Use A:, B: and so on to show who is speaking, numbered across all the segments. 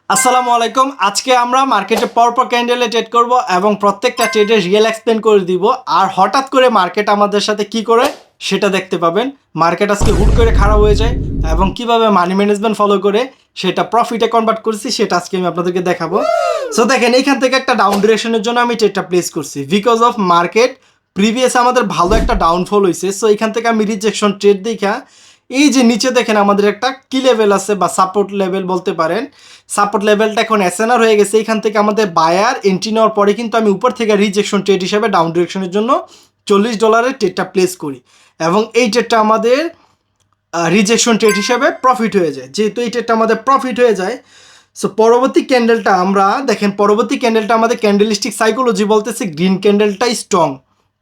A: আসসালামু আলাইকুম। আজকে আমরা মার্কেটে পরপর ক্যান্ডেলে ট্রেড করব এবং প্রত্যেকটা ট্রেডের রিয়েল এক্সপ্লেন করে দিব। আর হঠাৎ করে মার্কেট আমাদের সাথে কি করে সেটা দেখতে পাবেন। মার্কেট আজকে হুট করে খারাপ হয়ে যায় এবং কিভাবে মানি ম্যানেজমেন্ট ফলো করে সেটা প্রফিটে কনভার্ট করছি সেটা আজকে আমি আপনাদেরকে দেখাবো। সো দেখেন, এইখান থেকে একটা ডাউন ডিরেকশনের জন্য আমি ট্রেডটা প্লেস করছি বিকজ অফ মার্কেট প্রিভিয়াস আমাদের ভালো একটা ডাউনফল হয়েছে। সো এইখান থেকে আমি রিজেকশন ট্রেড দেখা এই যে নিচে দেখেন আমাদের একটা কি লেভেল আছে বা সাপোর্ট লেভেল বলতে পারেন। সাপোর্ট লেভেলটা এখন এসএনআর হয়ে গেছে। এখান থেকে আমাদের বায়ার এন্ট্রি নেওয়ার পরে কিন্তু আমি উপর থেকে রিজেকশন ট্রেড হিসাবে ডাউন ডিরেকশনের জন্য $40 ট্রেডটা প্লেস করি এবং এই ট্রেডটা আমাদের রিজেকশন ট্রেড হিসাবে প্রফিট হয়ে যায়। যেহেতু এই ট্রেডটা আমাদের প্রফিট হয়ে যায়, সো পরবর্তী ক্যান্ডেলটা আমরা দেখেন, পরবর্তী ক্যান্ডেলটা আমাদের ক্যান্ডেলিস্টিক সাইকোলজি বলতেছে গ্রিন ক্যান্ডেলটাই স্ট্রং,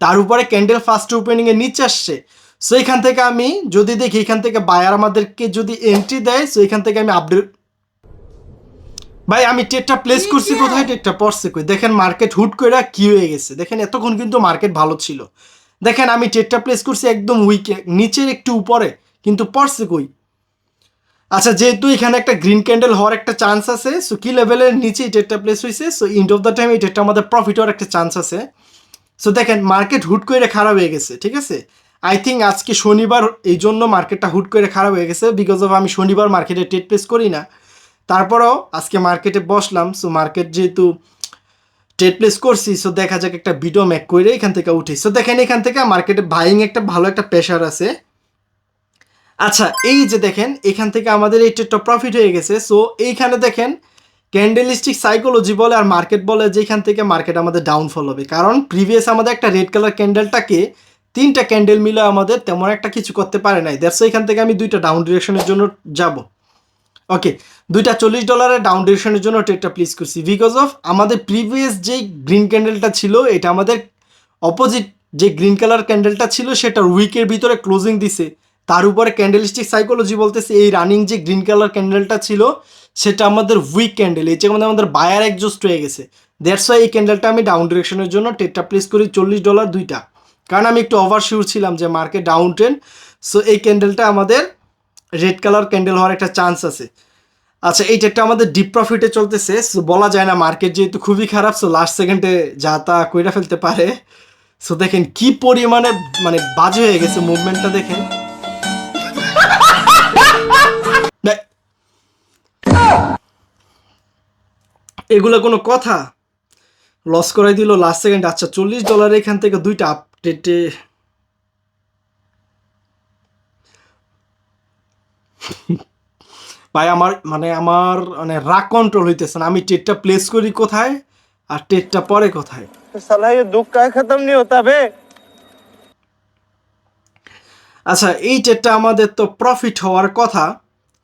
A: তার উপরে ক্যান্ডেল ফার্স্ট ওপেনিংয়ে নিচে আসছে। সো এখান থেকে আমি যদি দেখি এখান থেকে বায়ার আমাদেরকে যদি এন্ট্রি দেয়, সো এখান থেকে আমি আপডেট ভাই আমি ট্রেডটা প্লেস করছি কোথায়, ট্রেডটা পড়ছে কই। দেখেন মার্কেট হুট করে কি হয়ে গেছে। দেখেন এতক্ষণ কিন্তু মার্কেট ভালো ছিল। দেখেন আমি ট্রেডটা প্লেস করছি একদম উইকে নিচের একটু উপরে, কিন্তু পড়ছে কই। আচ্ছা, যেহেতু এখানে একটা গ্রিন ক্যান্ডেল হওয়ার একটা চান্স আছে, সো কি লেভেলের নিচে এই ট্রেডটা প্লেস হয়েছে। So end of the time এই ট্রেডটা আমাদের প্রফিট হওয়ার একটা চান্স আছে। সো দেখেন মার্কেট হুট করে খারাপ হয়ে গেছে, ঠিক আছে। আই থিঙ্ক আজকে শনিবার, এই জন্য মার্কেটটা হুট করে খারাপ হয়ে গেছে বিকজ অফ আমি শনিবার মার্কেটে ট্রেড প্লেস করি না। তারপরেও আজকে মার্কেটে বসলাম। সো মার্কেট যেহেতু ট্রেড প্লেস করছি, সো দেখা যাক একটা ভিডিও ম্যাক করে এখান থেকে উঠি। সো দেখেন এখান থেকে মার্কেটে বাইং একটা ভালো একটা প্রেশার আছে। আচ্ছা, এই যে দেখেন এখান থেকে আমাদের এই ট্রেডটা প্রফিট হয়ে গেছে। সো এইখানে দেখেন ক্যান্ডেলিস্টিক সাইকোলজি বলে আর মার্কেট বলে যে এখান থেকে মার্কেট আমাদের ডাউনফল হবে, কারণ প্রিভিয়াস আমাদের একটা রেড কালার ক্যান্ডেলটাকে তিনটা ক্যান্ডেল মিলে আমাদের তেমন একটা কিছু করতে পারে নাই। দ্যাটস এখান থেকে আমি দুইটা ডাউন ডিরেকশনের জন্য যাব। ওকে, দুইটা $40 ডাউন ডিরেকশনের জন্য ট্রেডটা প্লেস করছি বিকজ অফ আমাদের প্রিভিয়াস যে গ্রিন ক্যান্ডেলটা ছিল এটা আমাদের অপোজিট যে গ্রিন কালার ক্যান্ডেলটা ছিল সেটার উইকের ভিতরে ক্লোজিং দিছে। তার উপরে ক্যান্ডেলিস্টিক সাইকোলজি বলতেছে এই রানিং যে গ্রিন কালার ক্যান্ডেলটা ছিল সেটা আমাদের উইক ক্যান্ডেল, এই যে আমাদের বায়ার এক্সজস্ট হয়ে গেছে। দ্যাটস ওয়াই এই ক্যান্ডেলটা আমি ডাউন ডিরেকশনের জন্য ট্রেডটা প্লেস করি $40 দুইটা, কারণ আমি একটু ওভারশিওর ছিলাম যে মার্কেট ডাউন ট্রেন্ড। সো এই ক্যান্ডেলটা আমাদের রেড কালার ক্যান্ডেল হওয়ার একটা চান্স আছে। আচ্ছা, এই ট্রেডটা আমাদের ডিপ প্রফিটে চলতেছে। সো বলা যায় না, মার্কেট যেহেতু খুবই খারাপ, সো লাস্ট সেকেন্ডে যা তা কইরা ফেলতে পারে। সো দেখেন কি পরিমাণে মানে বাজে হয়ে গেছে মুভমেন্টটা দেখেন। এগুলো কোনো কথা, লস করাই দিল লাস্ট সেকেন্ড। আচ্ছা, $40 এখান থেকে দুইটা আপডেটে ভাই আমার রাগ কন্ট্রোল হইতেছে না। আমি ট্রেডটা প্লেস করি কোথায় আর ট্রেডটা পরে কোথায়।
B: साला ये दुख का खत्म नहीं होता बे।
A: আচ্ছা, এই ট্রেডটা আমাদের তো প্রফিট হওয়ার কথা,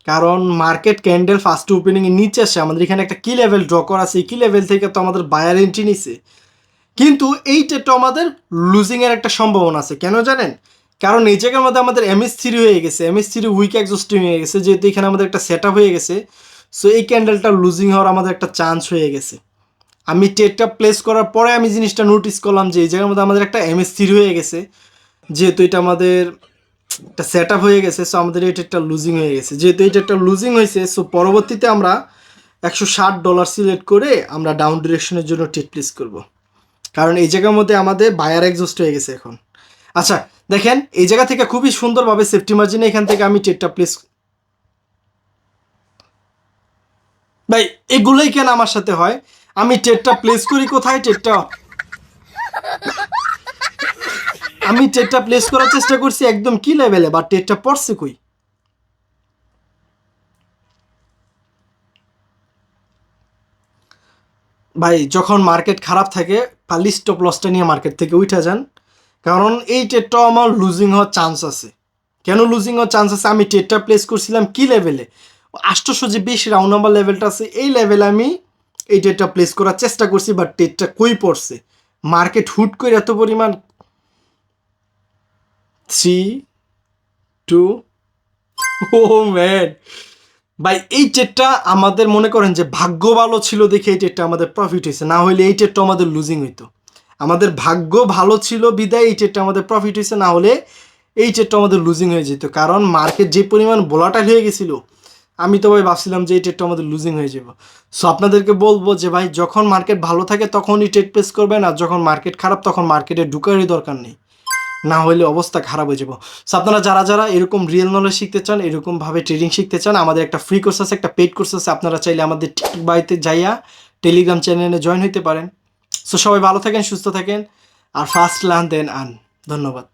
A: কারণ মার্কেট ক্যান্ডেল ফার্স্ট ওপেনিং এর নিচে আসে। আমাদের এখানে একটা কি লেভেল ড্র করা আছে, এই কি লেভেল থেকে তো আমাদের বায়ার এন্ট্রি নিছে। কিন্তু এই ট্রেডটা আমাদের লুজিং এর একটা সম্ভাবনা আছে। কেন জানেন? কারণ এই জায়গার মধ্যে আমাদের MS3 হয়ে গেছে, MS3 উইক এক্সস্টিং হয়ে গেছে। যেহেতু এখানে আমাদের একটা সেট আপ হয়ে গেছে, সো এই ক্যান্ডেলটা লুজিং হওয়ার আমাদের একটা চান্স হয়ে গেছে। আমি ট্রেডটা প্লেস করার পরে আমি জিনিসটা নোটিস করলাম যে এই জায়গার মধ্যে আমাদের একটা MS3 হয়ে গেছে। যেহেতু এটা আমাদের একটা সেট আপ হয়ে গেছে, সো আমাদের এই ট্রেডটা লুজিং হয়ে গেছে। যেহেতু এই ট্রেডটা লুজিং হয়েছে, সো পরবর্তীতে আমরা $160 সিলেক্ট করে আমরা ডাউন ডিরেকশনের জন্য ট্রেড প্লেস করব, কারণ এই জায়গার মধ্যে আমাদের বায়ার এক্সস্ট হয়ে গেছে এখন। আচ্ছা দেখেন, এই জায়গা থেকে খুবই সুন্দরভাবে সেফটি মার্জিনে এখান থেকে আমি ট্রেডটা প্লেস। ভাই এগুলোই কেন আমার সাথে হয়? আমি ট্রেডটা প্লেস করি কোথায়, আমি ট্রেডটা প্লেস করার চেষ্টা করছি একদম কি লেভেলে, বা ট্রেডটা পড়ছে কই। ভাই যখন মার্কেট খারাপ থাকে পারলে স্টপ লসটা নিয়ে মার্কেট থেকে উঠে যান, কারণ এই ট্রেডটাও আমার লুজিং হওয়ার চান্স আছে। কেন লুজিং হওয়ার চান্স আছে? আমি ট্রেডটা প্লেস করছিলাম কি লেভেলে, 820 রাউন্ড নাম্বার লেভেলটা আছে, এই লেভেলে আমি এই ট্রেডটা প্লেস করার চেষ্টা করছি, বাট ট্রেডটা কই পড়ছে। মার্কেট হুট করে এত পরিমাণ 3 2 ও ম্যান, ভাই এই ট্রেডটা আমাদের মনে করেন যে ভাগ্য ভালো ছিল দেখে এই ট্রেডটা আমাদের প্রফিট হয়েছে, না হলে এই ট্রেডটা আমাদের লুজিং হইতো। আমাদের ভাগ্য ভালো ছিল বিদায় এই ট্রেডটা আমাদের প্রফিট হয়েছে, না হলে এই ট্রেডটা আমাদের লুজিং হয়ে যেত। কারণ মার্কেট যে পরিমাণ ভোলাটাইল হয়ে গেছিলো, আমি তো ভাই ভাবছিলাম যে এই ট্রেডটা আমাদের লুজিং হয়ে যাবে। সো আপনাদেরকে বলবো যে ভাই যখন মার্কেট ভালো থাকে তখনই ট্রেড প্লেস করবেন, আর যখন মার্কেট খারাপ তখন মার্কেটে ঢুকারই দরকার নেই, না হলে অবস্থা খারাপ হয়ে যাবো। সো আপনারা যারা যারা এরকম রিয়েল নলেজ শিখতে চান, এরকমভাবে ট্রেডিং শিখতে চান, আমাদের একটা ফ্রি কোর্স আছে, একটা পেইড কোর্স আছে। আপনারা চাইলে আমাদের টিকটক বাড়িতে যাইয়া টেলিগ্রাম চ্যানেলে জয়েন হতে পারেন। সো সবাই ভালো থাকেন, সুস্থ থাকেন, আর ফার্স্ট লার্ন দেন আর্ন। ধন্যবাদ।